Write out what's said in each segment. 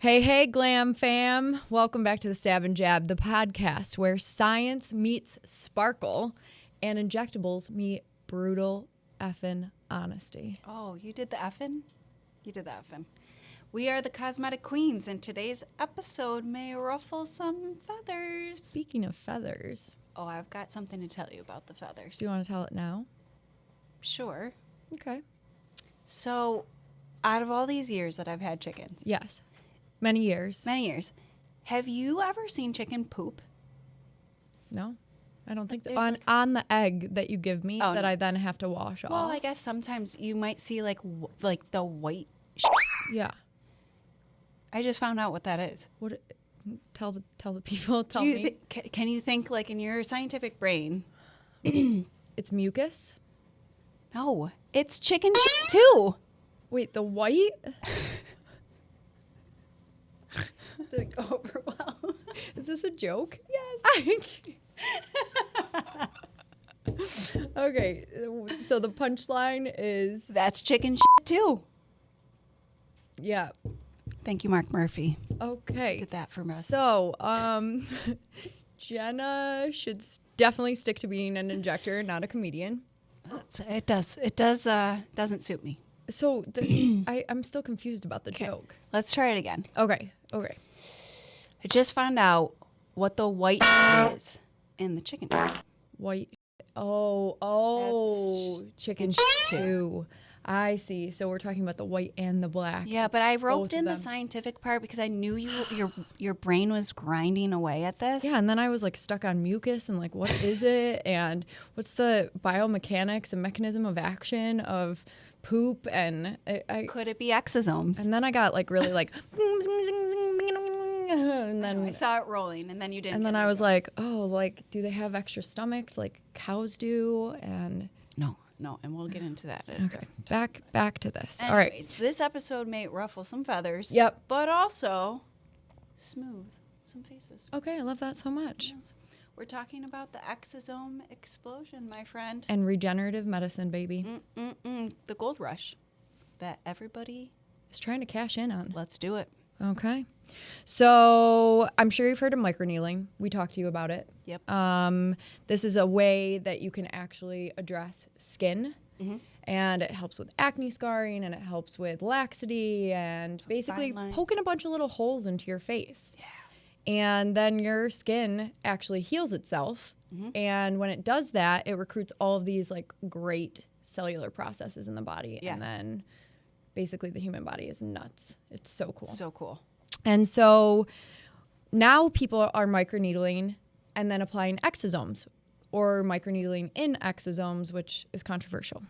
Hey, glam fam. Welcome back to the Stab and Jab, the podcast where science meets sparkle and injectables meet brutal effing honesty. Oh, you did the effing? You did the effing. We are the Cosmetic Queens, and today's episode may ruffle some feathers. Speaking of feathers. Oh, I've got something to tell you about the feathers. Do you want to tell it now? Sure. Okay. So, out of all these years that I've had chickens, Yes. Many years. have you ever seen chicken poop? No, I don't think so. There's On the egg that you give me Oh, that no. I then have to wash Well, off. I guess sometimes you might see like the white. Yeah. I just found out what that is. What? Tell the people. Tell Do you me. can you think like in your scientific brain? It's mucus. No, it's chicken too. Wait, the white? Did it go over well? Is this a joke? Yes. Okay, so the punchline is, That's chicken too. yeah, Thank you, Mark Murphy. okay. Did that for us. So, Jenna should definitely stick to being an injector, not a comedian. It doesn't suit me. So, I'm still confused about the joke. Let's try it again. Okay. I just found out what the white is in the chicken. White. Oh, chicken too. I see. So we're talking about the white and the black. Yeah, but I Both roped of in the them. scientific part because I knew your brain was grinding away at this. Yeah, and then I was like stuck on mucus and like, what is it? And what's the biomechanics and mechanism of action of poop? And I Could it be exosomes? and then I got like really like, and I then saw it rolling, and then you didn't. and then I was like, oh, like, do they have extra stomachs like cows do? And no, and we'll get into that. okay, back to this. Anyways, All right. this episode may ruffle some feathers. Yep. But also smooth some faces. Okay, I love that so much. Yes. We're talking about the exosome explosion, my friend. And regenerative medicine, baby, The gold rush that everybody, is trying to cash in on. let's do it. Okay. So I'm sure you've heard of microneedling. We talked to you about it. Yep. This is a way that you can actually address skin. And it helps with acne scarring, and it helps with laxity, and basically fine lines. poking a bunch of little holes into your face. Yeah. And then your skin actually heals itself. And when it does that, it recruits all of these like great cellular processes in the body. Yeah. And then basically the human body is nuts. It's so cool. So cool. And so now people are microneedling and then applying exosomes, or microneedling in exosomes, which is controversial.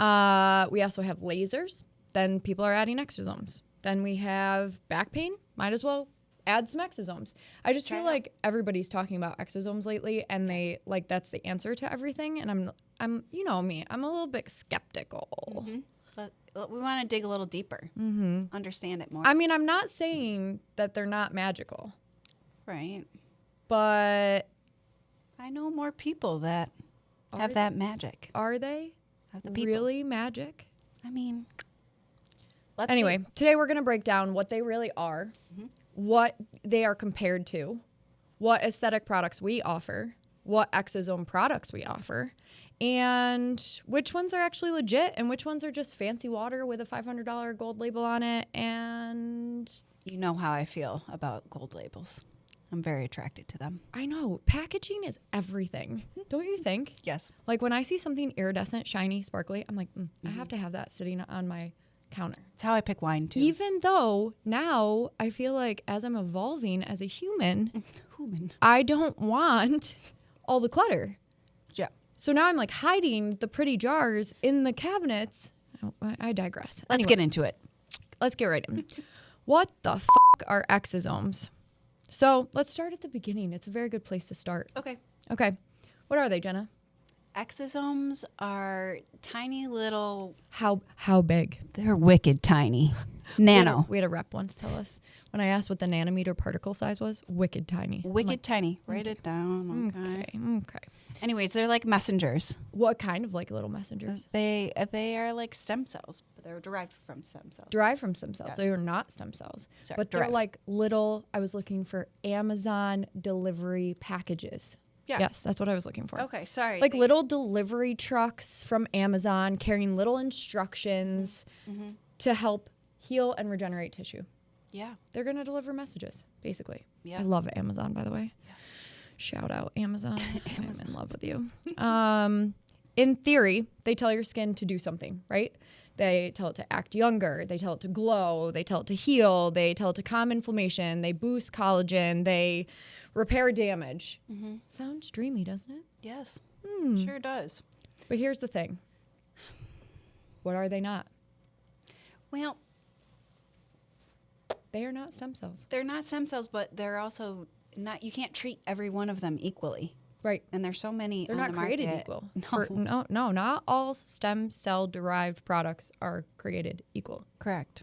We also have lasers. Then people are adding exosomes. Then we have back pain. Might as well add some exosomes. I just feel like everybody's talking about exosomes lately, and they like that's the answer to everything. And I'm you know me, I'm a little bit skeptical. We want to dig a little deeper, understand it more. I mean, I'm not saying that they're not magical, right. but I know more people that have that magic. are they Have the people. really magic? I mean, let's Anyway, see. today we're going to break down what they really are, what they are compared to, what aesthetic products we offer, what exosome products we offer, and which ones are actually legit and which ones are just fancy water with a $500 gold label on it. And You know how I feel about gold labels. I'm very attracted to them. I know, packaging is everything. Don't you think? Yes. Like when I see something iridescent, shiny, sparkly, I'm like, I have to have that sitting on my counter. It's how I pick wine, too. Even though now I feel like as I'm evolving as a human, Human. I don't want all the clutter. Yeah. So now I'm like hiding the pretty jars in the cabinets. Oh, I digress. Let's get into it. Let's get right in. What the are exosomes? So let's start at the beginning. It's a very good place to start. Okay. Okay. What are they, Jenna? Exosomes are tiny little... How big? They're wicked tiny. Nano. We had a rep once tell us, when I asked what the nanometer particle size was, wicked tiny. Wicked tiny. Write it down. Okay. Anyways, they're like messengers. What kind of like little messengers? They are like stem cells, but they're derived from stem cells. Derived from stem cells. Yes. They are not stem cells. Sorry, but derived. they're like little, I was looking for Amazon delivery packages. Yeah. Yes, that's what I was looking for. Okay, sorry. Like little delivery trucks from Amazon carrying little instructions to help heal and regenerate tissue. Yeah. They're going to deliver messages, basically. Yeah. I love Amazon, by the way. Yeah. Shout out Amazon. I'm in love with you. In theory, they tell your skin to do something, right? They tell it to act younger. They tell it to glow. They tell it to heal. They tell it to calm inflammation. They boost collagen. They repair damage. Sounds dreamy, doesn't it? Yes. Sure does. But here's the thing. What are they not? Well, they are not stem cells. they're not stem cells, but they're also not. You can't treat every one of them equally. Right. And there's so many. They're on not the created market. equal. No. No, not all stem cell derived products are created equal. Correct.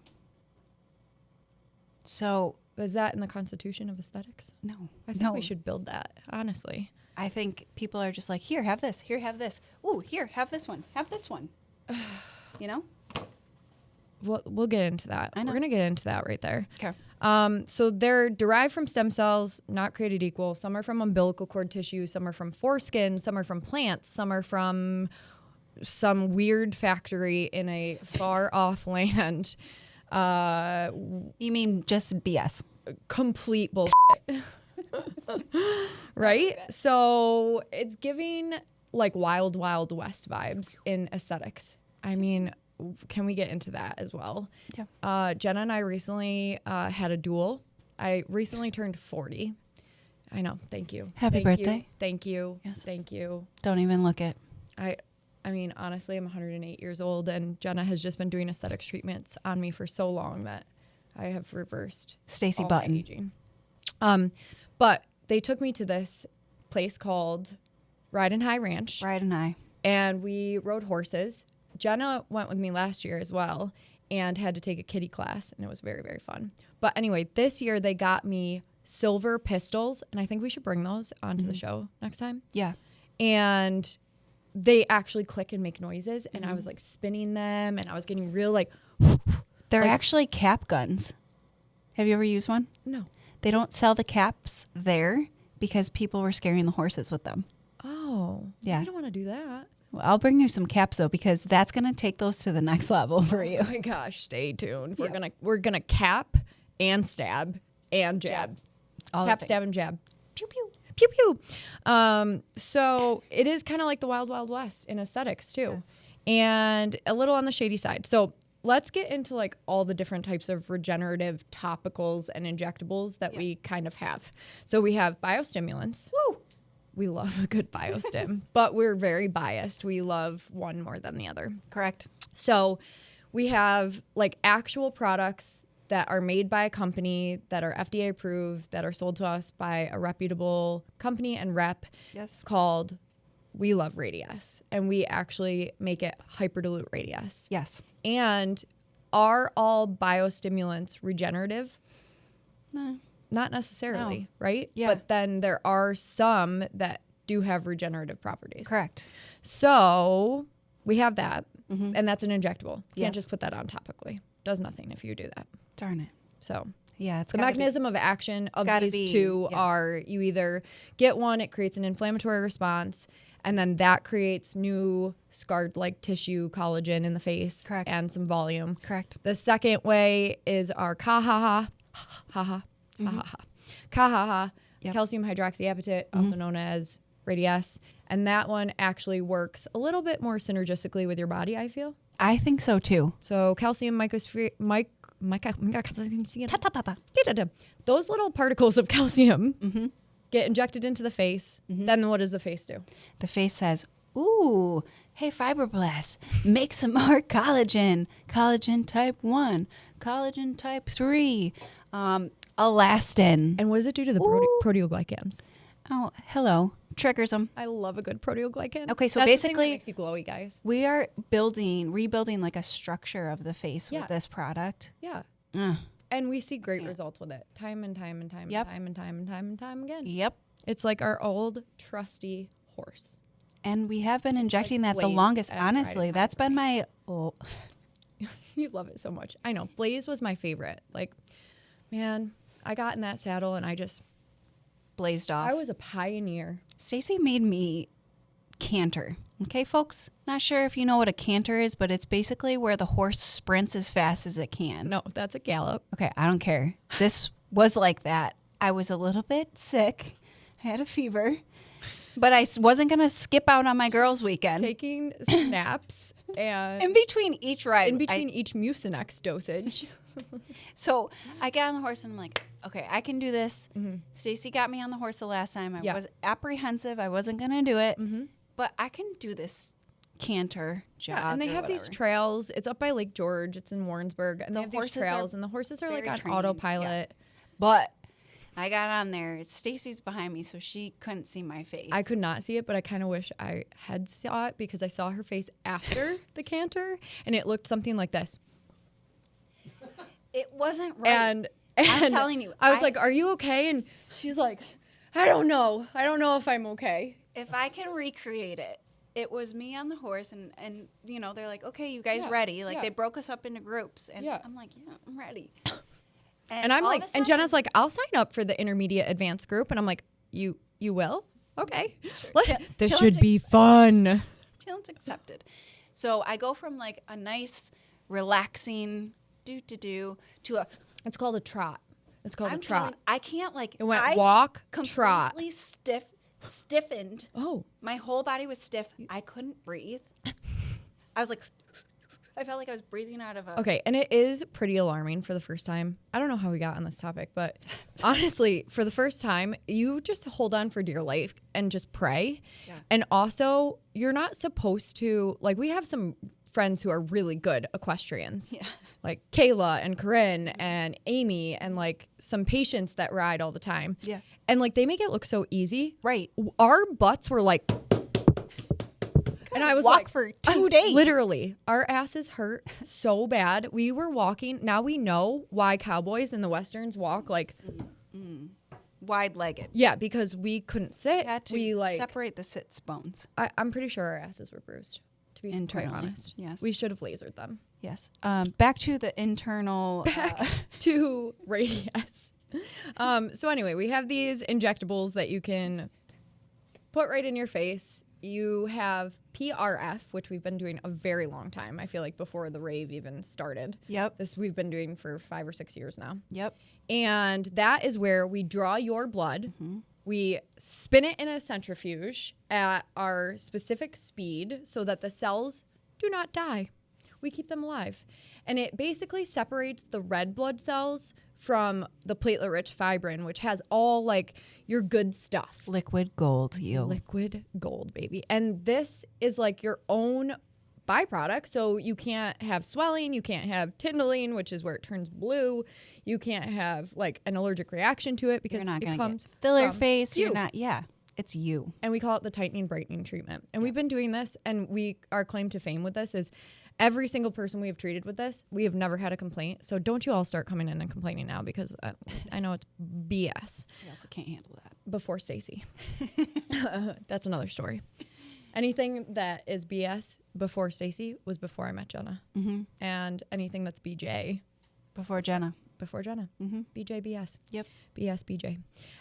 So Is that in the Constitution of Aesthetics? no, I think we should build that, honestly. I think people are just like, here, have this. Here, have this. Ooh, here, have this one. Have this one. You know? We'll get into that. I know. We're going to get into that right there. Okay. So they're derived from stem cells, not created equal. Some are from umbilical cord tissue. Some are from foreskin. Some are from plants. Some are from some weird factory in a far off land. You mean just BS? Complete bullshit. Right? So it's giving like wild, wild west vibes in aesthetics. I mean, can we get into that as well? Yeah. Jenna and I recently had a duel. I recently turned 40. I know. Thank you. Happy birthday. Thank you. Yes. Thank you. Don't even look it. I mean, honestly, I'm 108 years old, and Jenna has just been doing aesthetics treatments on me for so long that I have reversed Stacy all my Button. aging. But they took me to this place called Ride and High Ranch, Ride and I. and we rode horses. Jenna went with me last year as well and had to take a kiddie class, and it was very, very fun. But anyway, this year they got me silver pistols, and I think we should bring those onto the show next time. Yeah. And they actually click and make noises, and I was like spinning them, and I was getting real like, They're Like- actually cap guns. Have you ever used one? no. They don't sell the caps there because people were scaring the horses with them. Oh, Yeah. I don't want to do that. Well, I'll bring you some caps though because that's gonna take those to the next level for you. Oh my gosh, stay tuned. Yeah. We're gonna cap and stab and jab. All the Cap, things. stab, and jab. Pew pew. Pew pew. So it is kind of like the Wild Wild West in aesthetics too, Yes. and a little on the shady side. So let's get into like all the different types of regenerative topicals and injectables that we kind of have. So we have biostimulants. Woo. We love a good biostim, but we're very biased. We love one more than the other. Correct. So we have like actual products that are made by a company that are FDA approved, that are sold to us by a reputable company and rep Yes. called We Love Radius. And we actually make it hyperdilute Radius. Yes. And are all biostimulants regenerative? No. Not necessarily, No. right? Yeah. But then there are some that do have regenerative properties. Correct. So we have that, and that's an injectable. You Yes. can't just put that on topically. Does nothing if you do that. Darn it. So Yeah. It's the gotta be- mechanism of action of gotta these be- two yeah. are you either get one, it creates an inflammatory response, and then that creates new scarred-like tissue, collagen in the face, Correct. and some volume. Correct. The second way is our kahaha, haha, kahaha, kahaha, Yep. calcium hydroxyapatite, also known as Radius, and that one actually works a little bit more synergistically with your body, I feel. I think so too. So calcium microsphere, those little particles of calcium get injected into the face. Then what does the face do? The face says, ooh, hey, fibroblasts, make some more collagen. Collagen type 1, collagen type 3, elastin. And what does it do to the Ooh. proteoglycans? Oh, hello. Triggers them. I love a good proteoglycan. Okay, so That's the thing that basically- makes you glowy, guys. We are rebuilding like a structure of the face Yes. with this product. Yeah. And we see great results with it time and time and time and time and time and time and time again. Yep. It's like our old trusty horse. And we have been injecting that the longest. Honestly, that's been my... Oh. You love it so much. I know. Blaze was my favorite. Like, man, I got in that saddle and I just... blazed off. I was a pioneer. Stacy made me canter. Okay, folks? Not sure if you know what a canter is, but it's basically where the horse sprints as fast as it can. No, that's a gallop. Okay, I don't care. This was like that. I was a little bit sick. I had a fever. But I wasn't going to skip out on my girls' weekend. Taking naps and... in between each ride. In between each Mucinex dosage. So I got on the horse and I'm like, okay, I can do this. Stacy got me on the horse the last time. I was apprehensive. I wasn't going to do it. But I can do this canter jog. Yeah, and they have these trails. It's up by Lake George. It's in Warrensburg. And they have these trails. And the horses are like on autopilot. Yeah. But I got on there. Stacy's behind me, so she couldn't see my face. I could not see it, but I kind of wish I had saw it because I saw her face after the canter. And it looked something like this. It wasn't right. And I'm telling you. I was like, are you okay? And she's like, I don't know. I don't know if I'm okay. If I can recreate it, it was me on the horse and you know, they're like, okay, you guys ready? Like they broke us up into groups. And I'm like, yeah, I'm ready. And I'm like, and Jenna's like, I'll sign up for the intermediate advanced group. And I'm like, you will? Okay. This should be fun. Challenge accepted. So I go from like a nice, relaxing to a... It's called a trot. It's called a trot. I can't like... It went walk, trot. Completely stiffened. Oh. My whole body was stiff. I couldn't breathe. I was like... I felt like I was breathing out of a... Okay, and it is pretty alarming for the first time. I don't know how we got on this topic, but honestly, for the first time, you just hold on for dear life and just pray. Yeah. And also, you're not supposed to... Like, we have some friends who are really good equestrians. Yeah. Like Kayla and Corinne and Amy and, like, some patients that ride all the time. Yeah. And, like, they make it look so easy. Right. Our butts were, like... And I was walk like, for 2 days. Literally, our asses hurt so bad. We were walking. Now we know why cowboys in the Westerns walk like wide-legged. Yeah, because we couldn't sit. Had to we like separate the sits bones. I'm pretty sure our asses were bruised. To be quite honest, yes, we should have lasered them. Yes. Back to the internal. Back to radius. So anyway, we have these injectables that you can put right in your face. You have PRF, which we've been doing a very long time. I feel like before the rave even started. Yep. This we've been doing for 5 or 6 years now. Yep. And that is where we draw your blood. We spin it in a centrifuge at our specific speed so that the cells do not die. We keep them alive. And it basically separates the red blood cells from the platelet-rich fibrin, which has all, like, your good stuff. Liquid gold, you. Liquid gold, baby. And this is, like, your own byproduct, so you can't have swelling, you can't have tindling, which is where it turns blue. You can't have, like, an allergic reaction to it because you're not it gonna comes get filler from face. you. You're not, yeah. It's you. And we call it the tightening brightening treatment. And we've been doing this, and our claim to fame with this is every single person we have treated with this, we have never had a complaint. So don't you all start coming in and complaining now because I know it's BS. I also can't handle that. Before Stacy. That's another story. Anything that is BS before Stacy was before I met Jenna. And anything that's BJ. Before Jenna. Before Jenna. BJ, BS. Yep. BS, BJ.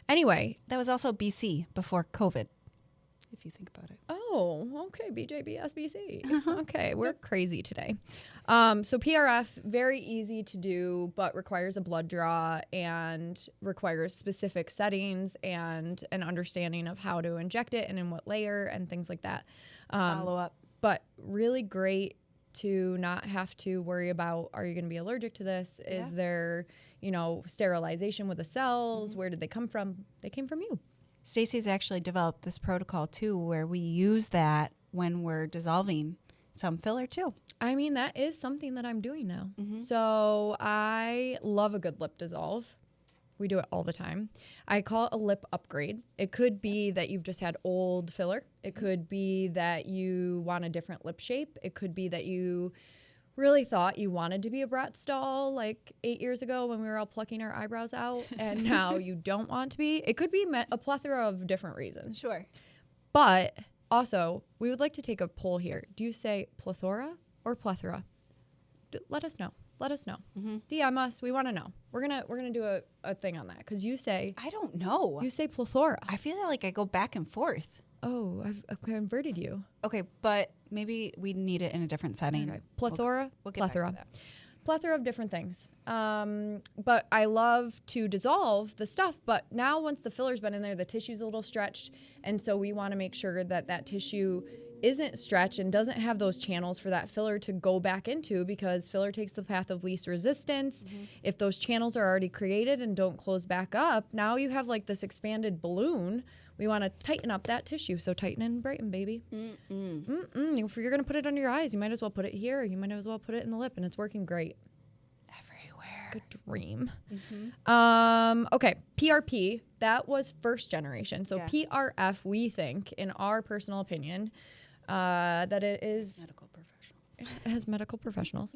Anyway. That was also BC before COVID, if you think about it. Oh, okay. BJ, BS, BC. Okay. We're crazy today. So PRF, very easy to do, but requires a blood draw and requires specific settings and an understanding of how to inject it and in what layer and things like that. Follow up. But really great to not have to worry about, are you going to be allergic to this? Yeah. Is there, sterilization with the cells? Where did they come from? They came from you. Stacy's actually developed this protocol too, where we use that when we're dissolving some filler too. I mean, that is something that I'm doing now. So I love a good lip dissolve. We do it all the time. I call it a lip upgrade. It could be that you've just had old filler. It could be that you want a different lip shape. It could be that you really thought you wanted to be a Bratz doll like 8 years ago when we were all plucking our eyebrows out, and now you don't want to be, it could be a plethora of different reasons. Sure. But also, we would like to take a poll here. Do you say plethora or plethora? Let us know. Let us know. DM us. We want to know. We're gonna do a thing on that because you say I don't know. You say plethora. I feel like I go back and forth. Oh, I've converted you. Okay, but maybe we need it in a different setting. Okay. Plethora. We'll get plethora. back to that. Plethora of different things. But I love to dissolve the stuff. But now once the filler's been in there, the tissue's a little stretched. And so we want to make sure that that tissue isn't stretched and doesn't have those channels for that filler to go back into, because filler takes the path of least resistance. If those channels are already created and don't close back up, now you have like this expanded balloon. We want to tighten up that tissue. So tighten and brighten, baby. If you're going to put it under your eyes, you might as well put it here. You might as well put it in the lip, and it's working great. Everywhere. Good dream. Okay, PRP, that was first generation. So PRF, we think, in our personal opinion, that it is... Medical professionals. As medical professionals,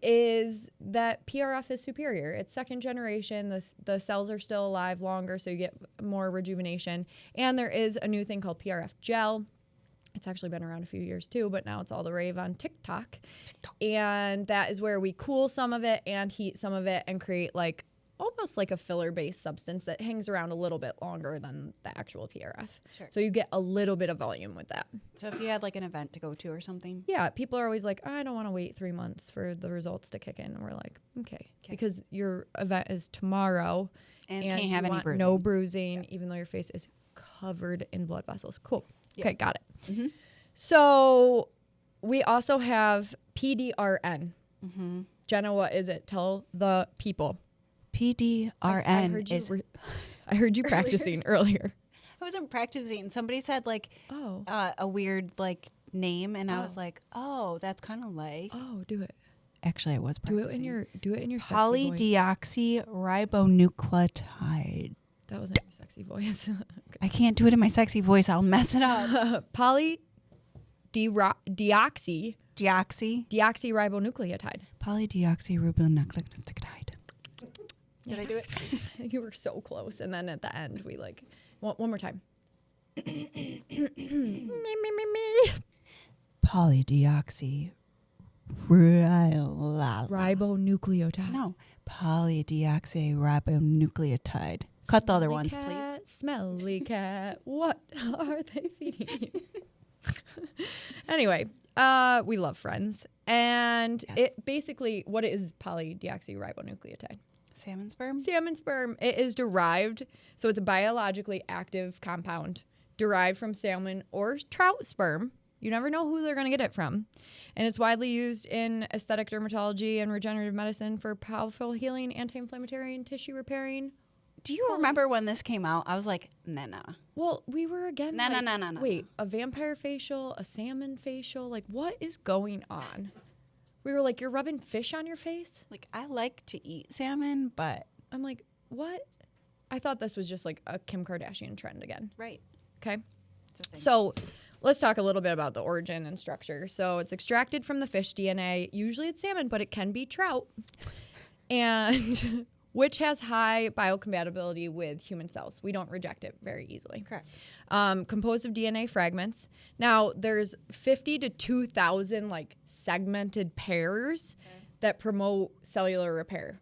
is that PRF is superior. It's second generation. The cells are still alive longer, so you get more rejuvenation. And there is a new thing called PRF gel. It's actually been around a few years too, but now it's all the rave on TikTok. And that is where we cool some of it and heat some of it and create like almost like a filler-based substance that hangs around a little bit longer than the actual PRF. Sure. So you get a little bit of volume with that. So if you had like an event to go to or something? Yeah, people are always like, I don't want to wait 3 months for the results to kick in. And we're like, okay. Because your event is tomorrow. And and can't have you any want bruising. no bruising, even though your face is covered in blood vessels. Cool. Okay, got it. So we also have PDRN. Jenna, what is it? Tell the people. PDRN is... I heard you practicing earlier. I wasn't practicing. Somebody said like a weird like name, and I was like, oh, that's kind of like. Oh, do it. Actually, I was practicing. Do it in your sexy voice. Polydeoxyribonucleotide. That wasn't your sexy voice. Okay. I can't do it in my sexy voice. I'll mess it up. Deoxyribonucleotide. Polydeoxyribonucleotide. Did I do it? You were so close. And then at the end, we like, one more time. me. Ribonucleotide. No. Polydeoxyribonucleotide. Cut the other ones, please. Smelly cat. What are they feeding you? Anyway, we love Friends. And it basically, what is polydeoxyribonucleotide? Salmon sperm? Salmon sperm. It is derived, so it's a biologically active compound derived from salmon or trout sperm. You never know who they're going to get it from. And it's widely used in aesthetic dermatology and regenerative medicine for powerful healing, anti-inflammatory, and tissue repairing. Do you remember when this came out? I was like, nah. Well, we were again No. Wait, a vampire facial, a salmon facial? Like, what is going on? We were like, you're rubbing fish on your face? Like, I like to eat salmon, but... I'm like, what? I thought this was just like a Kim Kardashian trend again. Right. Okay. So let's talk a little bit about the origin and structure. So it's extracted from the fish DNA. Usually it's salmon, but it can be trout. And which has high biocompatibility with human cells. We don't reject it very easily. Correct. Composed of DNA fragments. Now, there's 50 to 2,000 like segmented pairs that promote cellular repair.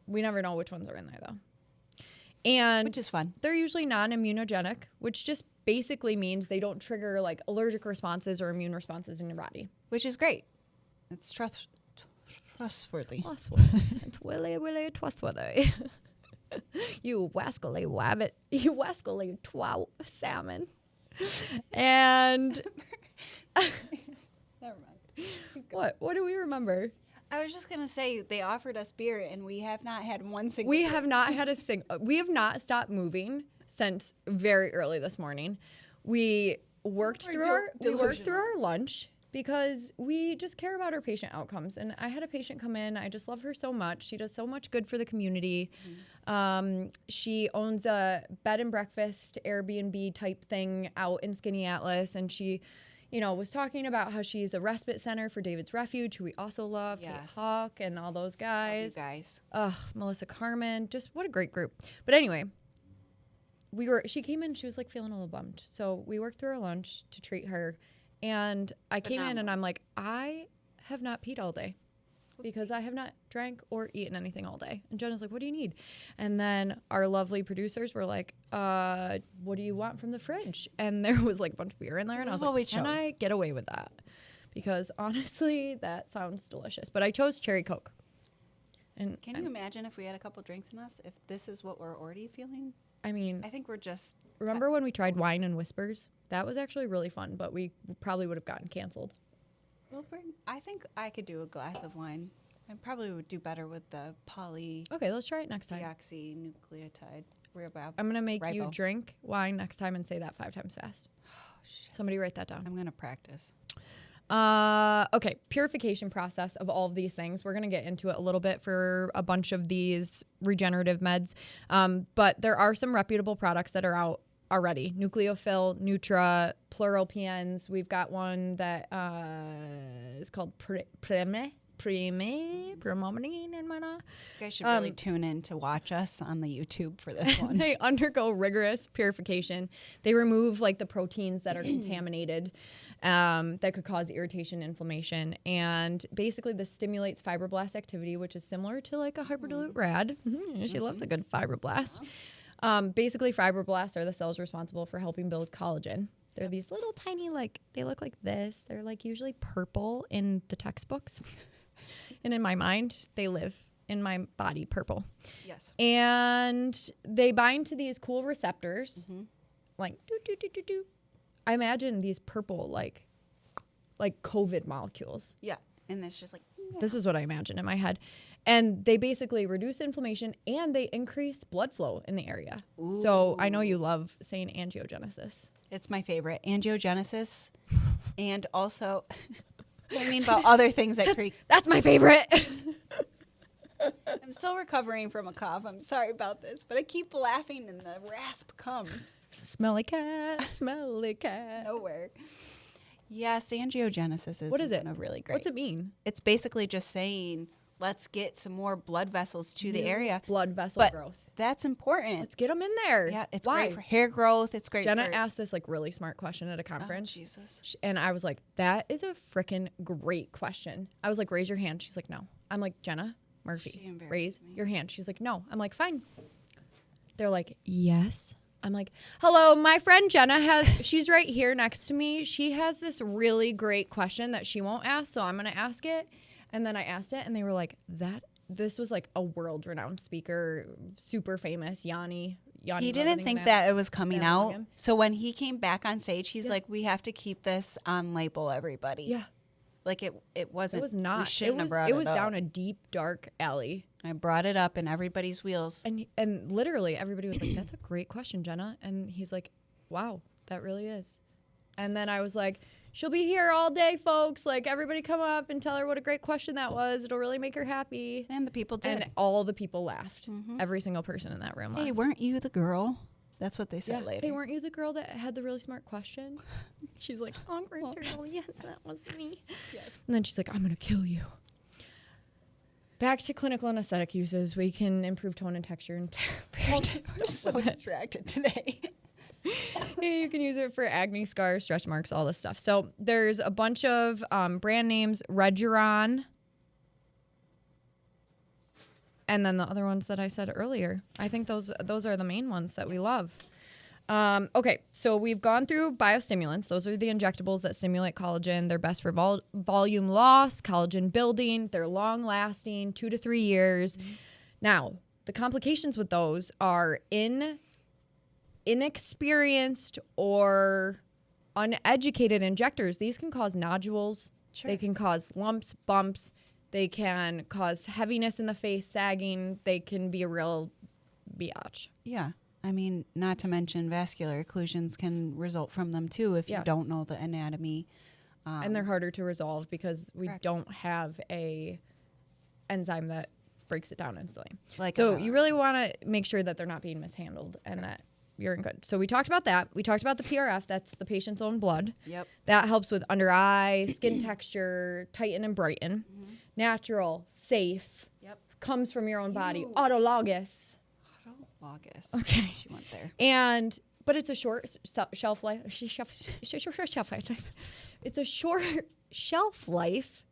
We never know which ones are in there though. And which is fun. They're usually non-immunogenic, which just basically means they don't trigger like allergic responses or immune responses in your body. Which is great. It's trustworthy. It's really trustworthy. You wascally wabbit. You wascally twat salmon. And never mind. What do we remember? I was just gonna say they offered us beer and we have not had one single. We have not had a single. We have not stopped moving since very early this morning. We worked through our lunch because we just care about our patient outcomes. And I had a patient come in. I just love her so much. She does so much good for the community. She owns a bed and breakfast Airbnb type thing out in Skinny Atlas, and she was talking about how she's a respite center for David's Refuge, who we also love, Kate Hawk and all those guys. Love you guys. Melissa Carmen, just what a great group. But anyway, she came in, she was like feeling a little bummed. So we worked through her lunch to treat her. And I came in and I'm like, I have not peed all day. Because I have not drank or eaten anything all day. And Jenna's like, what do you need? And then our lovely producers were like, what do you want from the fridge? And there was like a bunch of beer in there. And I was like, can I get away with that? Because honestly, that sounds delicious. But I chose cherry Coke. And can you imagine if we had a couple drinks in us, if this is what we're already feeling? I mean, I think we're just... Remember when we tried wine and whispers? That was actually really fun, but we probably would have gotten canceled. I think I could do a glass of wine. I probably would do better with the Okay, let's try it next time. Deoxynucleotide. I'm going to make you drink wine next time and say that 5 times fast. Oh, shit. Somebody write that down. I'm going to practice. Okay, purification process of all of these things. We're going to get into it a little bit for a bunch of these regenerative meds. But there are some reputable products that are out already. Nucleophil, Nutra, Plural PNs. We've got one that is called Promomine. You guys should really tune in to watch us on the YouTube for this one. They undergo rigorous purification. They remove like the proteins that are contaminated that could cause irritation, inflammation. And basically this stimulates fibroblast activity, which is similar to like a hyperdilute rad. She loves a good fibroblast. Basically, fibroblasts are the cells responsible for helping build collagen. They're these little tiny, they look like this. They're like usually purple in the textbooks. And in my mind, they live in my body purple. Yes. And they bind to these cool receptors, like do. I imagine these purple, like COVID molecules. Yeah. And it's just like... This is what I imagine in my head. And they basically reduce inflammation and they increase blood flow in the area. Ooh. So I know you love saying angiogenesis. It's my favorite. Angiogenesis. And also, I mean about other things that create. That's my favorite. I'm still recovering from a cough. I'm sorry about this, but I keep laughing and the rasp comes. Smelly cat, smelly cat. Nowhere. Yes, angiogenesis is what is it? Really great. What's it mean? It's basically just saying, let's get some more blood vessels to the area. Blood vessel growth. That's important. Let's get them in there. Yeah, it's great for hair growth. It's great. Jenna asked this really smart question at a conference. Oh, Jesus. And I was like, that is a freaking great question. I was like, raise your hand. She's like, no. I'm like, Jenna Murphy, raise your hand. She's like, no. I'm like, fine. They're like, yes. I'm like, hello, my friend Jenna she's right here next to me. She has this really great question that she won't ask, so I'm going to ask it. And then I asked it, and they were like, this was like a world-renowned speaker, super famous, Yanni. He didn't think that it was coming out. So when he came back on stage, he's like, we have to keep this on label, everybody. Yeah. Like it wasn't. It was not. We shouldn't have brought it up. It was down a deep, dark alley. I brought it up in everybody's wheels. And literally everybody was like, that's a great question, Jenna. And he's like, wow, that really is. And then I was like, she'll be here all day, folks. Like, everybody come up and tell her what a great question that was. It'll really make her happy. And the people did. And all the people laughed. Every single person in that room laughed. Hey, weren't you the girl? That's what they said later. Hey, weren't you the girl that had the really smart question? She's like, oh, girl, yes, that was me. Yes. And then she's like, I'm going to kill you. Back to clinical and aesthetic uses. We can improve tone and texture. And I'm so distracted today. You can use it for acne, scars, stretch marks, all this stuff. So there's a bunch of brand names, Regeron, and then the other ones that I said earlier. I think those are the main ones that we love. Okay, so we've gone through biostimulants. Those are the injectables that stimulate collagen. They're best for volume loss, collagen building. They're long-lasting, 2 to 3 years. Now, the complications with those are inexperienced or uneducated injectors. These can cause nodules. Sure. They can cause lumps, bumps. They can cause heaviness in the face, sagging. They can be a real biatch. Yeah. I mean, not to mention vascular occlusions can result from them too if you don't know the anatomy. And they're harder to resolve because we don't have a enzyme that breaks it down instantly. So you really want to make sure that they're not being mishandled and that you're in good. So we talked about that. We talked about the PRF. That's the patient's own blood. Yep. That helps with under eye, skin texture, tighten and brighten. Natural, safe. Yep. Comes from your own body. Autologous. Okay. She went there. But it's a short shelf life. It's a short shelf life.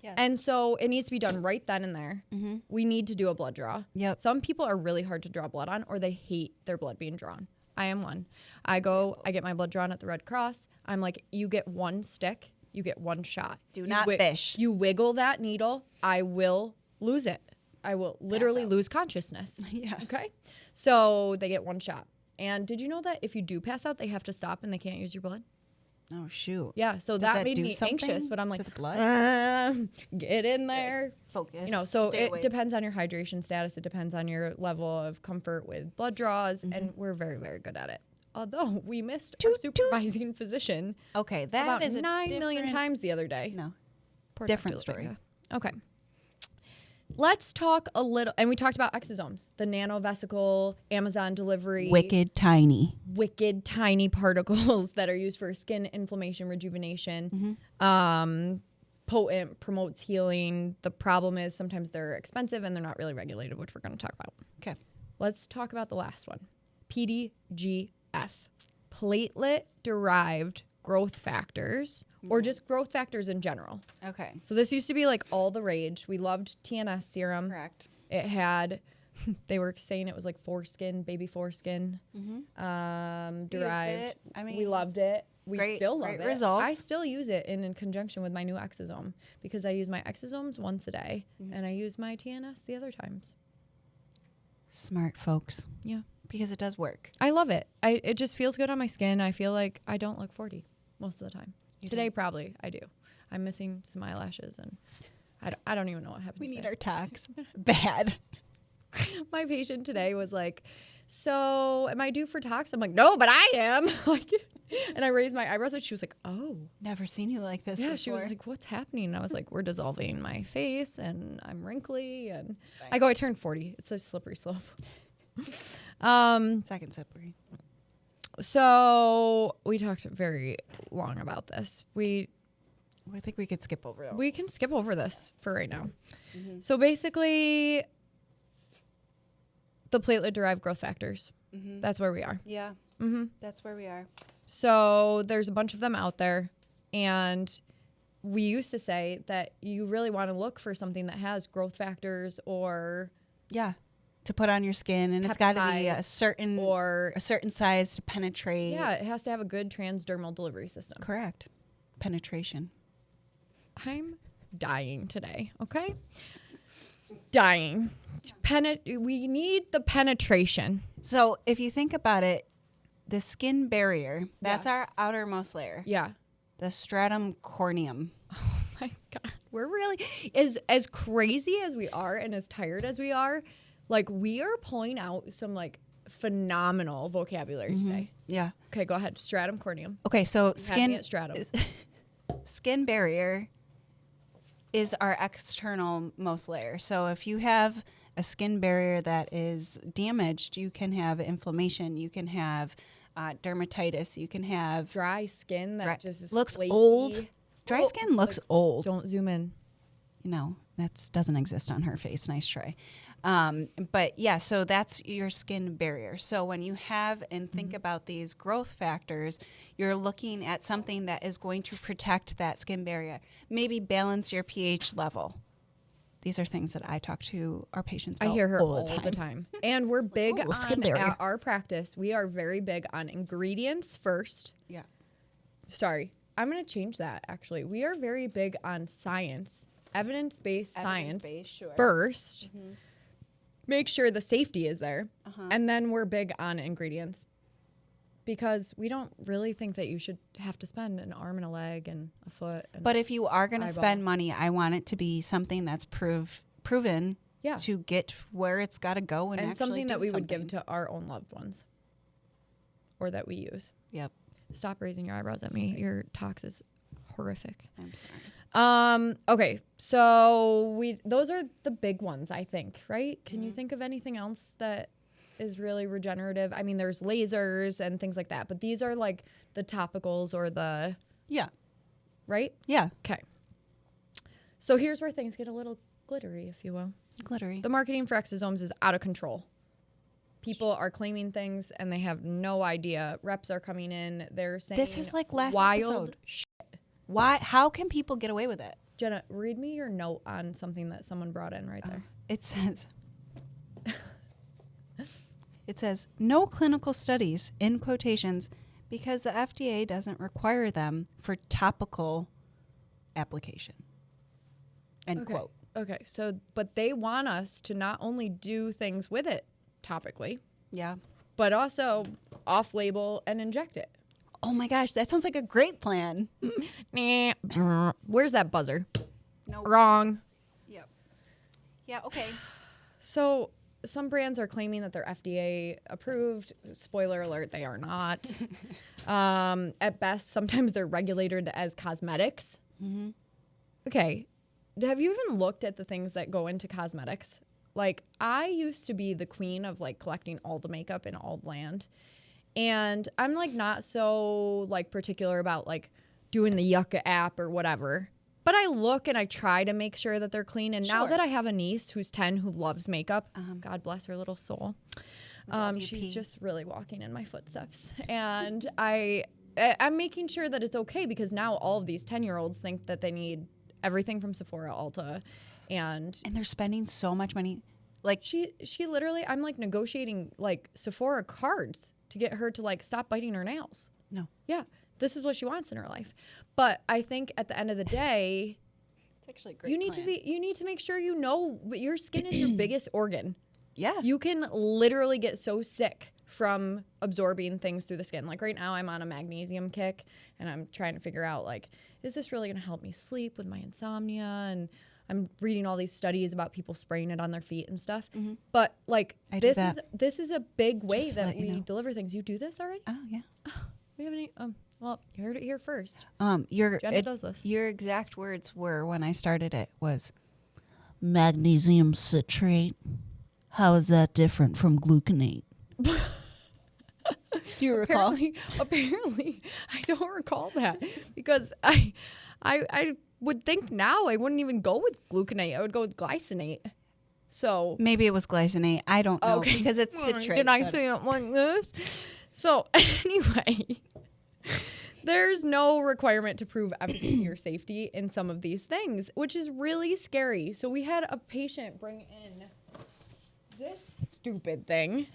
Yes. And so it needs to be done right then and there. We need to do a blood draw. Yep. Some people are really hard to draw blood on, or they hate their blood being drawn. I am one. I get my blood drawn at the Red Cross. I'm like, you get one stick, you get one shot. Do not fish. You wiggle that needle, I will lose it. I will literally lose consciousness. Yeah. Okay? So they get one shot. And did you know that if you do pass out, they have to stop and they can't use your blood? Oh, shoot. Yeah, so that made me anxious, but I'm like, get in there. Focus. You know, so it depends on your hydration status. It depends on your level of comfort with blood draws, and we're very, very good at it. Although we missed our supervising physician that about is 9 million times the other day. No. Poor different Dr. story. Okay. Let's talk a little, and we talked about exosomes, the nanovesicle, Amazon delivery. Wicked tiny particles that are used for skin inflammation, rejuvenation. Potent, promotes healing. The problem is sometimes they're expensive and they're not really regulated, which we're going to talk about. Okay. Let's talk about the last one. PDGF, platelet-derived growth factors, or just growth factors in general. Okay. So this used to be like all the rage. We loved TNS serum. Correct. It had, they were saying it was like foreskin, baby foreskin, derived. We loved it. We still love it. Results. I still use it in conjunction with my new exosome because I use my exosomes once a day and I use my TNS the other times. Smart folks. Yeah. Because it does work. I love it. It just feels good on my skin. I feel like I don't look 40 most of the time. Today, probably, I do. I'm missing some eyelashes, and I don't even know what happened. We need our tax. Bad. My patient today was like, so am I due for tox? I'm like, no, but I am. And I raised my eyebrows, and she was like, oh. Never seen you like this before. She was like, what's happening? And I was like, we're dissolving my face, and I'm wrinkly. And I turned 40. It's a slippery slope. Second slippery. So we talked very long about this. I think we could skip over it. We can skip over this for right now. So basically, the platelet-derived growth factors. That's where we are. Yeah. That's where we are. So there's a bunch of them out there, and we used to say that you really want to look for something that has growth factors or to put on your skin, and it's got to be a certain size to penetrate. Yeah, it has to have a good transdermal delivery system. Correct. Penetration. I'm dying today, okay? Dying. We need the penetration. So if you think about it, the skin barrier, that's our outermost layer. Yeah. The stratum corneum. Oh my God. We're really, as crazy as we are and as tired as we are, like, we are pulling out some, like, phenomenal vocabulary today. Yeah. Okay, go ahead. Stratum corneum. Okay, so skin barrier is our external most layer. So if you have a skin barrier that is damaged, you can have inflammation, you can have dermatitis, you can have dry skin that just is looks flaky. old. Dry skin looks old. Don't zoom in. That doesn't exist on her face. Nice try. But yeah, so that's your skin barrier. So when you have and think about these growth factors, you're looking at something that is going to protect that skin barrier, maybe balance your pH level. These are things that I talk to our patients about. I hear her all the time. And we're big at our practice. We are very big on ingredients first. Yeah. Sorry, I'm going to change that, actually. We are very big on science, evidence-based science first. Make sure the safety is there. And then we're big on ingredients because we don't really think that you should have to spend an arm and a leg and a foot. But if you are going to spend money, I want it to be something that's proven to get where it's got to go and something that we would give to our own loved ones or that we use. Yep. Stop raising your eyebrows at me. Your tox is horrific. I'm sorry. Okay, so those are the big ones, I think, right? Can you think of anything else that is really regenerative. I mean, there's lasers and things like that, but these are like the topicals or the... Yeah. Right? Yeah. Okay. So here's where things get a little glittery, if you will. Glittery. The marketing for exosomes is out of control. People are claiming things and they have no idea. Reps are coming in. They're saying This is like last wild episode. Why? How can people get away with it? Jenna, read me your note on something that someone brought in right there. It says, no clinical studies, in quotations, because the FDA doesn't require them for topical application. End quote. Okay, so, but they want us to not only do things with it topically, yeah, but also off-label and inject it. Oh my gosh, that sounds like a great plan. Where's that buzzer? No. Wrong. Yep. Yeah, okay. So some brands are claiming that they're FDA approved. Spoiler alert, they are not. At best, sometimes they're regulated as cosmetics. Mm-hmm. Okay. Have you even looked at the things that go into cosmetics? Like, I used to be the queen of, like, collecting all the makeup in all land. And I'm, like, not so, like, particular about, like, doing the Yucca app or whatever. But I look and I try to make sure that they're clean. And now that I have a niece who's 10 who loves makeup, God bless her little soul, she's just really walking in my footsteps. And I'm making sure that it's okay, because now all of these 10-year-olds think that they need everything from Sephora, Ulta, and they're spending so much money. Like she literally, I'm like negotiating like Sephora cards to get her to like stop biting her nails. No. Yeah. This is what she wants in her life. But I think at the end of the day, it's actually a great you need to make sure you know your skin is your biggest organ. Yeah. You can literally get so sick from absorbing things through the skin. Like right now I'm on a magnesium kick and I'm trying to figure out, like, is this really going to help me sleep with my insomnia? And I'm reading all these studies about people spraying it on their feet and stuff. Mm-hmm. But like this is a big way that we deliver things. You do this already? Oh yeah. We have any well, you heard it here first. Jenna does this. Your exact words were, when I started it, was magnesium citrate. How is that different from gluconate? Do you recall? Apparently, I don't recall that, because I would think now I wouldn't even go with gluconate. I would go with glycinate. So maybe it was glycinate. I don't know, because it's citrate. Did I say it like this? So anyway, there's no requirement to prove efficacy or safety in some of these things, which is really scary. So we had a patient bring in this stupid thing.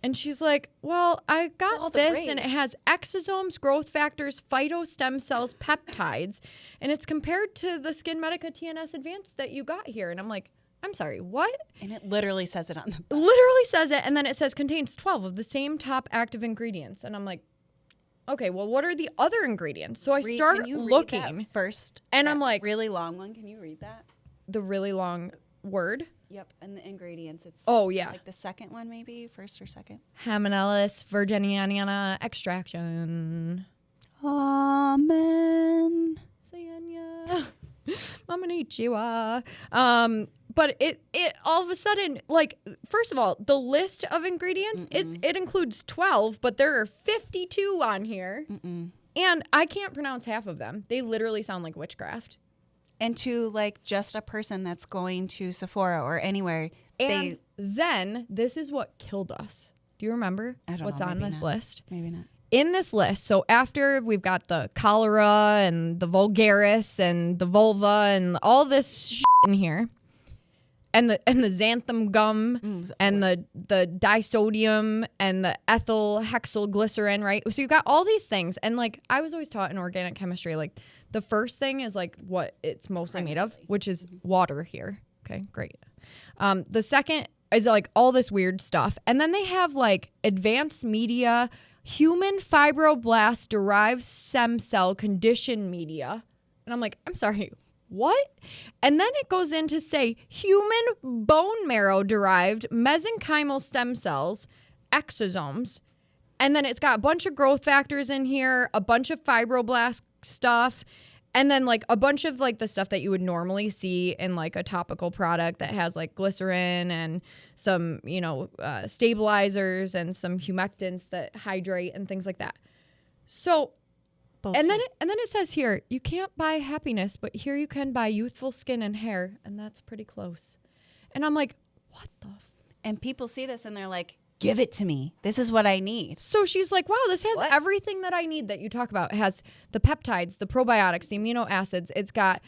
And she's like, well, I got this, and it has exosomes, growth factors, phytostem cells, peptides, and it's compared to the Skin Medica TNS Advanced that you got here. And I'm like, I'm sorry, what? And it literally says it on the... Literally says it, and then it says contains 12 of the same top active ingredients. And I'm like, okay, well, what are the other ingredients? So I start looking first, and I'm like... really long one, can you read that? The really long word? Yep, and the ingredients. It's like the second one, maybe first or second. Haemonellus virginiana extraction. Amen. Sayanya. Mamanichiwa. But it all of a sudden, like, first of all, the list of ingredients, it includes 12, but there are 52 on here. And I can't pronounce half of them. They literally sound like witchcraft. And to, like, just a person that's going to Sephora or anywhere. And then this is what killed us. Do you remember what's on this list? Maybe not. In this list, so after we've got the cholera and the vulgaris and the vulva and all this shit in here, and the xanthan gum and the disodium and the ethyl hexyl glycerin, right? So you've got all these things, and like I was always taught in organic chemistry, like the first thing is like what it's mostly made of, which is water here. Okay, great. The second is like all this weird stuff, and then they have like advanced media, human fibroblast derived stem cell condition media, and I'm like, I'm sorry, what? And then it goes in to say human bone marrow derived mesenchymal stem cells, exosomes, and then it's got a bunch of growth factors in here, a bunch of fibroblast stuff, And then like a bunch of like the stuff that you would normally see in like a topical product that has like glycerin and some, stabilizers and some humectants that hydrate and things like that. So, Bullshit. and then it says here, you can't buy happiness, but here you can buy youthful skin and hair. And that's pretty close. And I'm like, what the And people see this and they're like, give it to me. This is what I need. So she's like, wow, this has everything that I need that you talk about. It has the peptides, the probiotics, the amino acids. It's got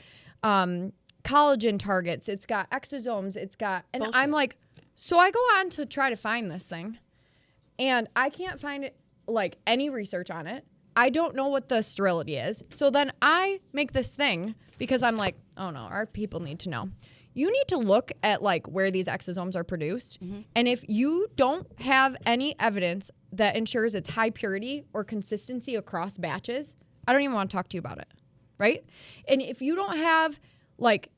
collagen targets. It's got exosomes. It's got, and Bullshit. I'm like, so I go on to try to find this thing and I can't find it, like any research on it. I don't know what the sterility is. So then I make this thing because I'm like, oh no, our people need to know. You need to look at like where these exosomes are produced. And if you don't have any evidence that ensures it's high purity or consistency across batches, I don't even want to talk to you about it. Right? And if you don't have like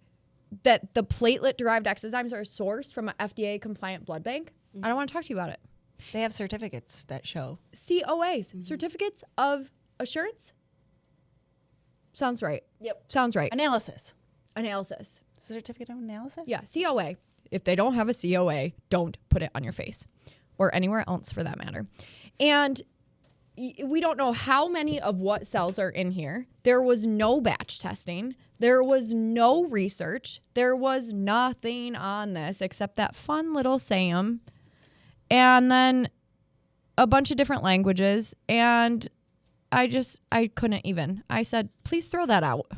that the platelet derived exosomes are sourced from an FDA compliant blood bank, I don't want to talk to you about it. They have certificates that show. COAs, certificates of assurance. Sounds right. Yep. Sounds right. Analysis. Certificate of analysis? Yeah, COA. If they don't have a COA, don't put it on your face or anywhere else for that matter. And we don't know how many of what cells are in here. There was no batch testing. There was no research. There was nothing on this except that fun little SAM and then a bunch of different languages. And I couldn't even. I said, please throw that out.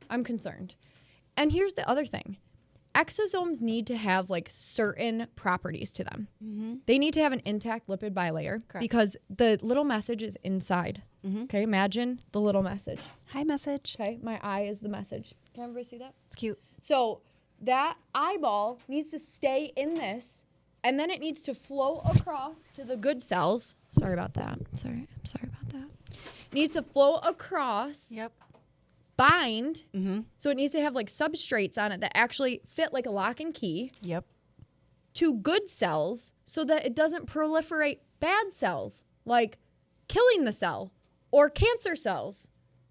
I'm concerned. And here's the other thing. Exosomes need to have like certain properties to them. They need to have an intact lipid bilayer. Correct. Because the little message is inside. Okay, imagine the little message. Hi, message. Okay, my eye is the message. Can everybody see that? It's cute. So that eyeball needs to stay in this, and then it needs to flow across to the good cells. Sorry about that. I'm sorry about that. It needs to flow across. Yep. Bind. So it needs to have like substrates on it that actually fit like a lock and key. Yep. To good cells so that it doesn't proliferate bad cells, like killing the cell or cancer cells.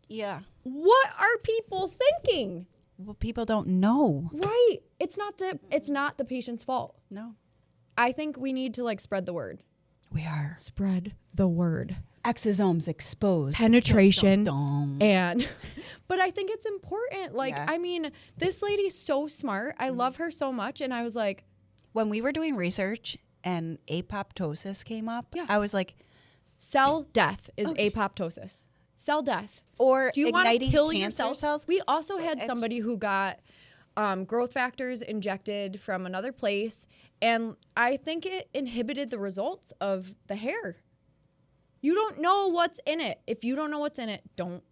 Yeah. What are people thinking? Well, people don't know. Right. It's not the patient's fault. No. I think we need to like spread the word. We are. Spread the word. Exosomes exposed. Penetration. Dum, dum. And but I think it's important. Like, Yeah. I mean, this lady's so smart. I love her so much. And I was like, When we were doing research and apoptosis came up, Yeah. I was like, cell death is apoptosis. Cell death. or Do you want to igniting kill cancer your cells. We also had It's- somebody who got growth factors injected from another place, and I think it inhibited the results of the hair. You don't know what's in it. If you don't know what's in it, don't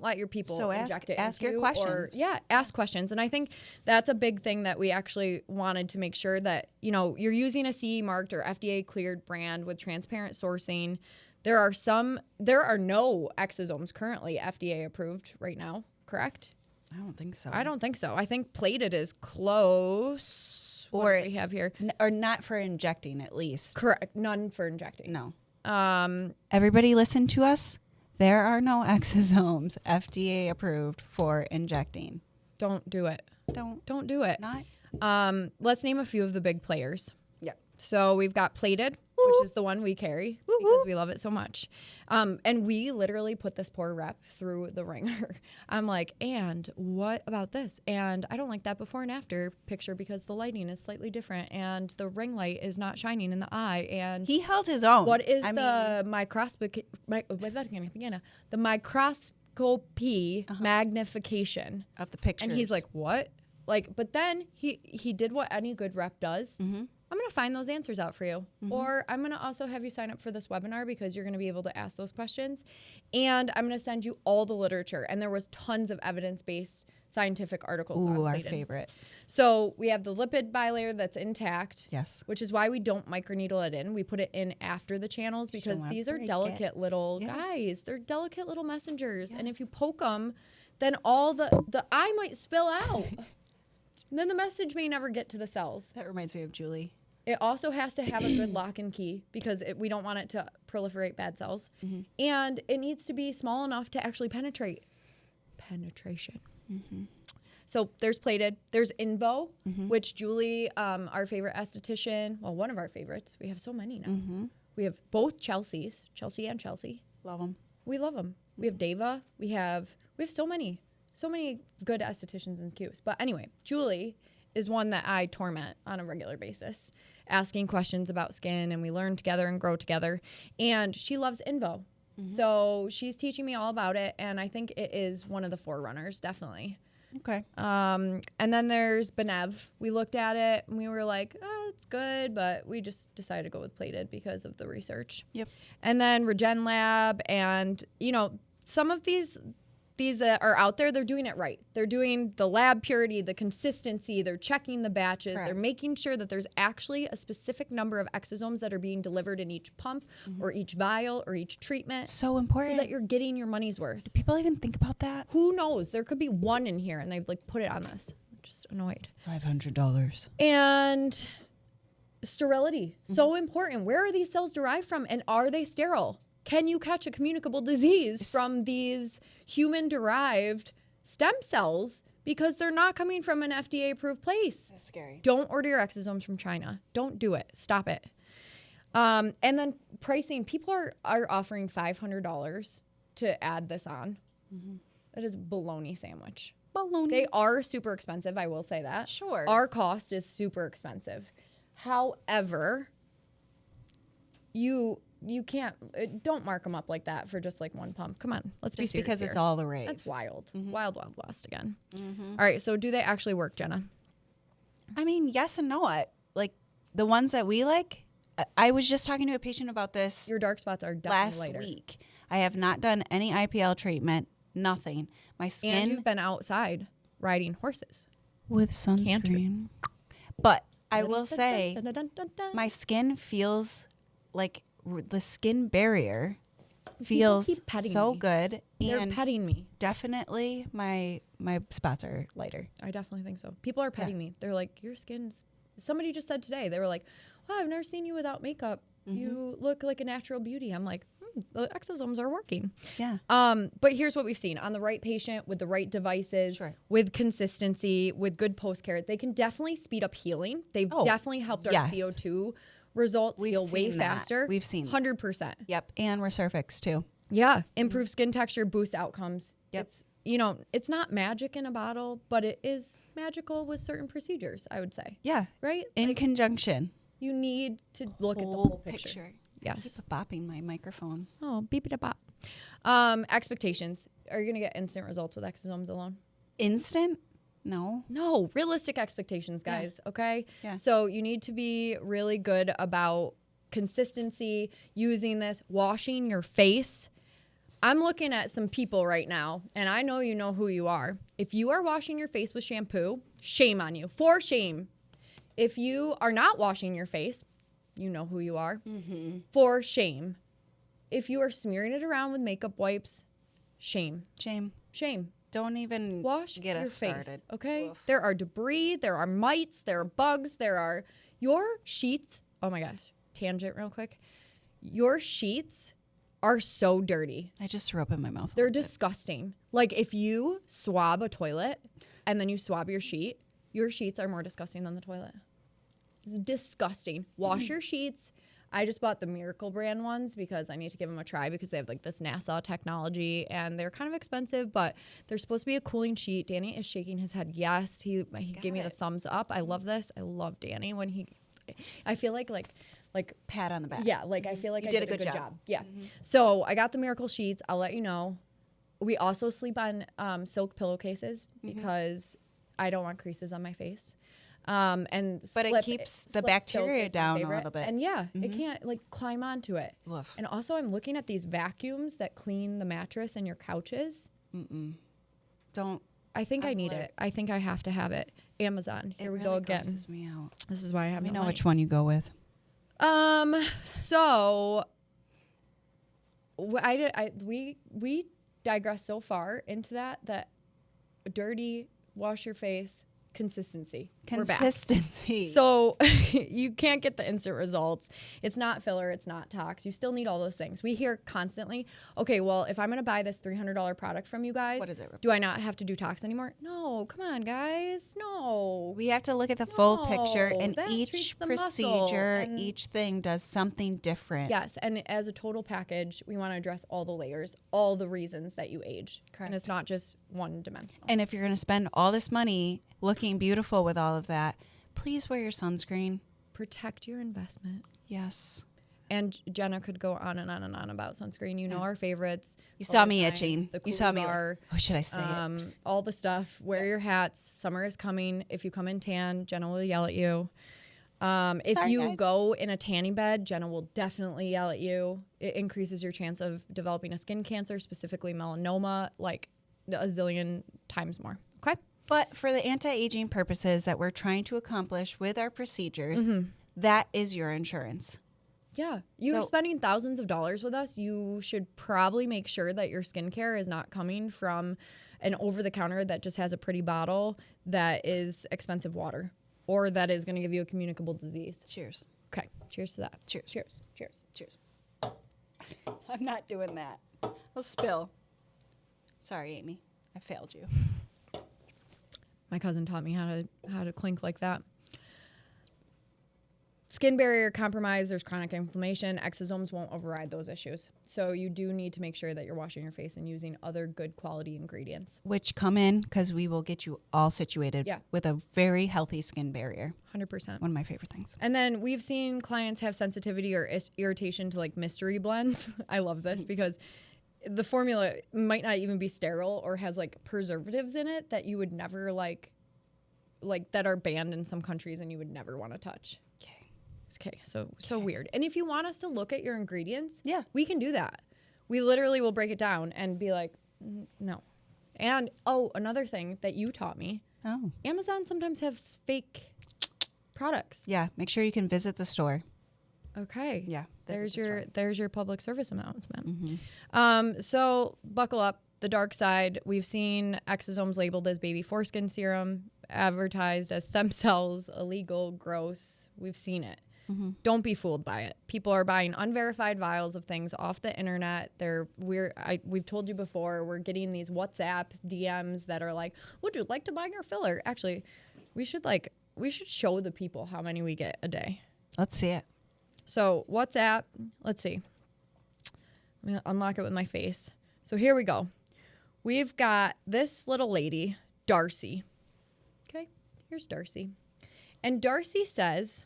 let your people So inject it. ask into your you, questions. Ask questions. And I think that's a big thing that we actually wanted to make sure that, you're using a CE marked or FDA cleared brand with transparent sourcing. There are no exosomes currently FDA approved right now, correct? I don't think so. I don't think so. I think plated is close. What do we have here? Or not for injecting, at least. Correct. None for injecting. No. Um, Everybody listen to us. There are no exosomes FDA approved for injecting. don't do it. Don't do it. Not. Let's name a few of the big players. Yeah. So we've got plated, which is the one we carry because we love it so much. And we literally put this poor rep through the ringer. I'm like, and what about this? And I don't like that before and after picture because the lighting is slightly different and the ring light is not shining in the eye. And He held his own. what is the microscopy magnification of the pictures? And he's like, what? Like, but then he did what any good rep does. Mm-hmm. I'm going to find those answers out for you. Or I'm going to also have you sign up for this webinar because you're going to be able to ask those questions. And I'm going to send you all the literature. And there was tons of evidence-based scientific articles on Ooh, our plated. favorite. So we have the lipid bilayer that's intact. Yes. Which is why we don't microneedle it in. We put it in after the channels because wanna these are break delicate little Yeah. guys. They're delicate little messengers. And if Yes. you poke them, then all the eye might spill out. And then the message may never get to the cells. That reminds me of Julie. It also has to have a good lock and key because we don't want it to proliferate bad cells. And it needs to be small enough to actually penetrate. penetration. So there's plated. There's Invo, which Julie, our favorite esthetician, well, one of our favorites. We have so many now. We have both Chelsea and Chelsea. Love them. We love them. We have Deva. We have so many good estheticians in Q's. But anyway, Julie is one that I torment on a regular basis, asking questions about skin, and we learn together and grow together. And she loves Invo. So she's teaching me all about it, and I think it is one of the forerunners, definitely. Okay. And then there's Benev. We looked at it, and we were like, it's good, but we just decided to go with plated because of the research. Yep. And then Regen Lab, and, you know, some of these are out there, they're doing it right. They're doing the lab purity, the consistency, they're checking the batches, They're making sure that there's actually a specific number of exosomes that are being delivered in each pump or each vial or each treatment. So important. So that you're getting your money's worth. Do people even think about that? Who knows? There could be one in here and they've like put it on this. I'm just annoyed. $500. And sterility, so important. Where are these cells derived from, and are they sterile? Can you catch a communicable disease from these human-derived stem cells because they're not coming from an FDA-approved place? That's scary. Don't order your exosomes from China. Don't do it. Stop it. And then pricing. People are offering $500 to add this on. That is a bologna sandwich. Baloney. They are super expensive, I will say that. Sure. Our cost is super expensive. However, you can't, don't mark them up like that for just like one pump. Come on, let's be serious because here. it's all the rage. That's wild. Wild West again. All right, so do they actually work, Jenna? I mean, yes and no. Like the ones that we like, I was just talking to a patient about this Your dark spots are definitely last lighter. week. I have not done any IPL treatment, nothing. My skin. And you've been outside riding horses. With sunscreen. Cantering. But I will say, my skin feels like the skin barrier feels keep petting so me. good. They're And petting me. definitely my spots are lighter. I definitely think so. People are petting me. They're like, your skin's, somebody just said today, they were like, wow, I've never seen you without makeup. You look like a natural beauty. I'm like, the exosomes are working. Yeah. But here's what we've seen. On the right patient, with the right devices, with consistency, with good post-care, they can definitely speed up healing. They've definitely helped our CO2 results heal way faster. We've seen 100%. Yep. And Resurfix too. Yeah. Improve skin texture, boost outcomes. Yep. It's, you know, it's not magic in a bottle, but it is magical with certain procedures, I would say. Yeah. Right? In conjunction. You need to look at the whole picture. Yes. I keep bopping my microphone. Oh, beep it bop. Expectations. Are you going to get instant results with exosomes alone? Instant? No. No. Realistic expectations, guys. Okay? Yeah. So you need to be really good about consistency, using this, washing your face. I'm looking at some people right now, and I know you know who you are. If you are washing your face with shampoo, shame on you. For shame. If you are not washing your face, you know who you are. For shame. If you are smearing it around with makeup wipes, shame. Shame. Shame. Don't even Wash get your us face, started. okay? Oof. There are debris, there are mites, there are bugs, there are your sheets. Oh my gosh, tangent real quick. Your sheets are so dirty. I just threw up in my mouth. They're disgusting. Like if you swab a toilet and then you swab your sheets are more disgusting than the toilet. It's disgusting. Wash your sheets. I just bought the Miracle brand ones because I need to give them a try because they have like this NASA technology and they're kind of expensive, but they're supposed to be a cooling sheet. Danny is shaking his head. Yes, he gave me the thumbs up. I love this. I love Danny when I feel like pat on the back. Yeah, like I feel like You I did a good job. Yeah. So I got the Miracle sheets. I'll let you know. We also sleep on silk pillowcases because I don't want creases on my face. But it keeps the bacteria down a little bit. And it can't like climb onto it. Woof. And also I'm looking at these vacuums that clean the mattress and your couches. Don't. I think I need it. I think I have to have it. Amazon. Here we go again. Grosses me out. This is why I have Let me no know money. which one you go with. So we digress so far into that dirty, wash your face, consistency. Consistency. So you can't get the instant results. It's not filler. It's not tox. You still need all those things. We hear constantly, okay, well, if I'm going to buy this $300 product from you guys, what is it? Do I not have to do tox anymore? No, come on, guys. No. We have to look at the full picture, and each procedure, each thing does something different. Yes, and as a total package, we want to address all the layers, all the reasons that you age. Correct. And it's not just one dimensional. And if you're going to spend all this money looking beautiful with all of that, please wear your sunscreen. Protect your investment. Yes. And Jenna could go on and on and on about sunscreen. You know our favorites. You saw me itching. You saw me. Like, oh, should I say it? All the stuff. Wear your hats. Summer is coming. If you come in tan, Jenna will yell at you. If you go in a tanning bed, Jenna will definitely yell at you. It increases your chance of developing a skin cancer, specifically melanoma, like a zillion times more. Okay? But for the anti-aging purposes that we're trying to accomplish with our procedures, that is your insurance. Yeah. You're spending thousands of dollars with us. You should probably make sure that your skincare is not coming from an over-the-counter that just has a pretty bottle that is expensive water or that is going to give you a communicable disease. Cheers. Okay. Cheers to that. Cheers. Cheers. Cheers. Cheers. I'm not doing that. I'll spill. Sorry, Amy. I failed you. My cousin taught me how to clink like that. Skin barrier compromise, there's chronic inflammation. Exosomes won't override those issues. So you do need to make sure that you're washing your face and using other good quality ingredients. Which come in because we will get you all situated with a very healthy skin barrier. 100%. One of my favorite things. And then we've seen clients have sensitivity or irritation to like mystery blends. I love this because the formula might not even be sterile or has like preservatives in it that you would never like that are banned in some countries and you would never want to touch. Okay, so weird. And if you want us to look at your ingredients, we can do that. We literally will break it down and be like, no. And, another thing that you taught me. Oh. Amazon sometimes has fake products. Yeah, make sure you can visit the store. Okay. Yeah. There's your public service announcement. Mm-hmm. So buckle up. The dark side, we've seen exosomes labeled as baby foreskin serum, advertised as stem cells, illegal, gross. We've seen it. Mm-hmm. Don't be fooled by it. People are buying unverified vials of things off the internet. We've told you before, we're getting these WhatsApp DMs that are like, would you like to buy your filler? Actually, we should show the people how many we get a day. Let's see it. So WhatsApp, let's see. I'm going to unlock it with my face. So here we go. We've got this little lady, Darcy. Okay, here's Darcy. And Darcy says,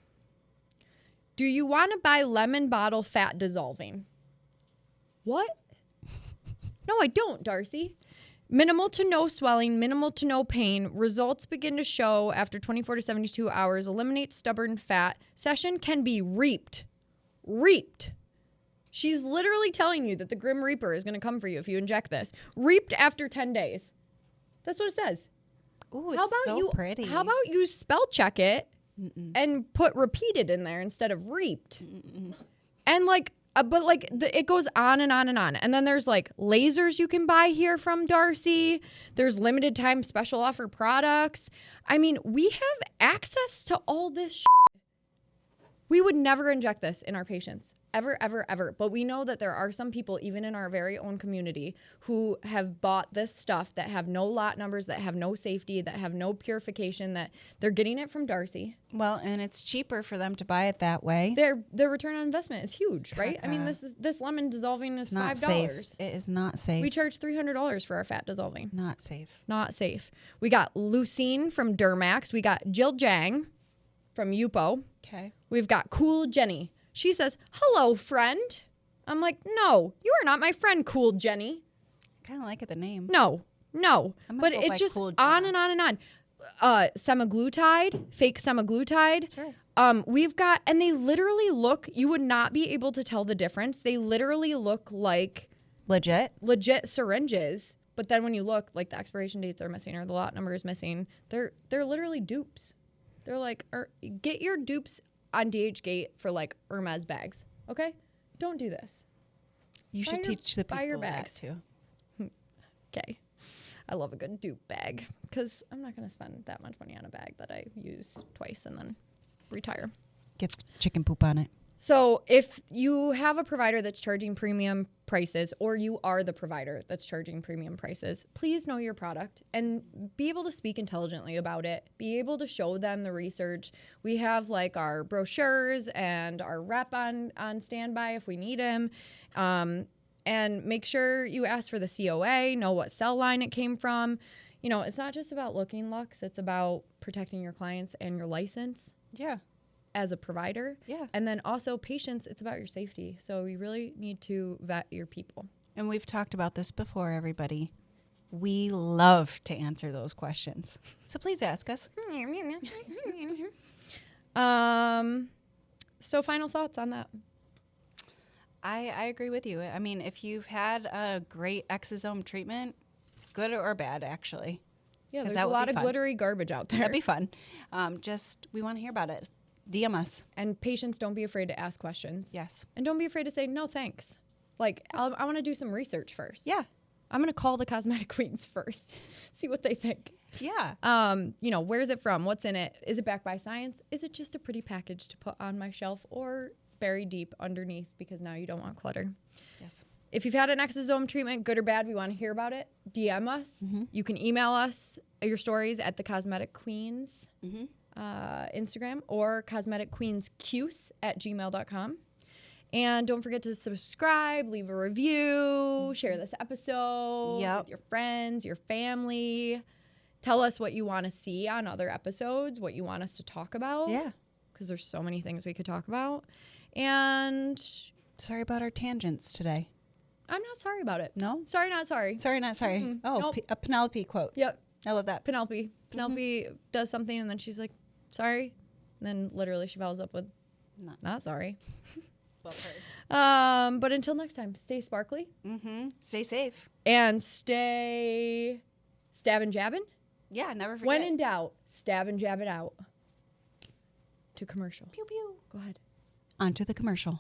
do you want to buy lemon bottle fat dissolving? What? No, I don't, Darcy. Minimal to no swelling, minimal to no pain. Results begin to show after 24 to 72 hours. Eliminate stubborn fat. Session can be reaped. Reaped. She's literally telling you that the Grim Reaper is going to come for you if you inject this. Reaped after 10 days. That's what it says. Ooh, it's so pretty. How about you spell check it and put repeated in there instead of reaped? And it goes on and on and on. And then there's like lasers you can buy here from Darcy. There's limited time special offer products. I mean, we have access to all this shit. We would never inject this in our patients. Ever, ever, ever. But we know that there are some people, even in our very own community, who have bought this stuff that have no lot numbers, that have no safety, that have no purification, that they're getting it from Darcy. Well, and it's cheaper for them to buy it that way. Their return on investment is huge, right? I mean, this lemon dissolving is $5. Safe. It is not safe. We charge $300 for our fat dissolving. Not safe. Not safe. We got Lucine from Dermax. We got Jill Jang from Yupo. Okay. We've got Cool Jenny. She says, hello, friend. I'm like, no, you are not my friend, Cool Jenny. I kind of like it, the name. No. But it's just on and on and on. Semaglutide, fake semaglutide. Sure. We've got, and they literally look, you would not be able to tell the difference. They literally look like legit syringes. But then when you look, like the expiration dates are missing or the lot number is missing. They're literally dupes. They're like, get your dupes on DHgate for like Hermes bags. Okay? Don't do this. You should teach the people buy your that bags too. Okay. I love a good dupe bag because I'm not going to spend that much money on a bag that I use twice and then retire. Get chicken poop on it. So if you have a provider that's charging premium prices, or you are the provider that's charging premium prices, please know your product and be able to speak intelligently about it. Be able to show them the research. We have like our brochures and our rep on standby if we need him. And make sure you ask for the COA, know what cell line it came from. You know, it's not just about looking lux, it's about protecting your clients and your license. Yeah. As a provider. Yeah. And then also patients, it's about your safety. So you really need to vet your people. And we've talked about this before, everybody. We love to answer those questions. So please ask us. So final thoughts on that. I agree with you. I mean, if you've had a great exosome treatment, good or bad, actually. Yeah, there's a lot of glittery garbage out there. That'd be fun. We want to hear about it. DM us. And patients, don't be afraid to ask questions. Yes. And don't be afraid to say, no, thanks. Like, I want to do some research first. Yeah. I'm going to call the Cosmetic Queens first, see what they think. Yeah. You know, where's it from? What's in it? Is it backed by science? Is it just a pretty package to put on my shelf or buried deep underneath because now you don't want clutter? Yes. If you've had an exosome treatment, good or bad, we want to hear about it. DM us. Mm-hmm. You can email us your stories at the Cosmetic Queens. Mm-hmm. Instagram or cosmeticqueensqs@gmail.com. And don't forget to subscribe, leave a review, share this episode with your friends, your family. Tell us what you want to see on other episodes, what you want us to talk about. Yeah. Because there's so many things we could talk about. And sorry about our tangents today. I'm not sorry about it. No? Sorry, not sorry. Sorry, not sorry. Mm-mm. Oh, Nope. A Penelope quote. Yep. I love that. Penelope does something and then she's like, sorry. And then literally she follows up with, not sorry. Love her. But until next time, stay sparkly. Mm-hmm. Stay safe. And stay stabbing, jabbing. Yeah, never forget. When in doubt, stab and jab it out. To commercial. Pew, pew. Go ahead. On to the commercial.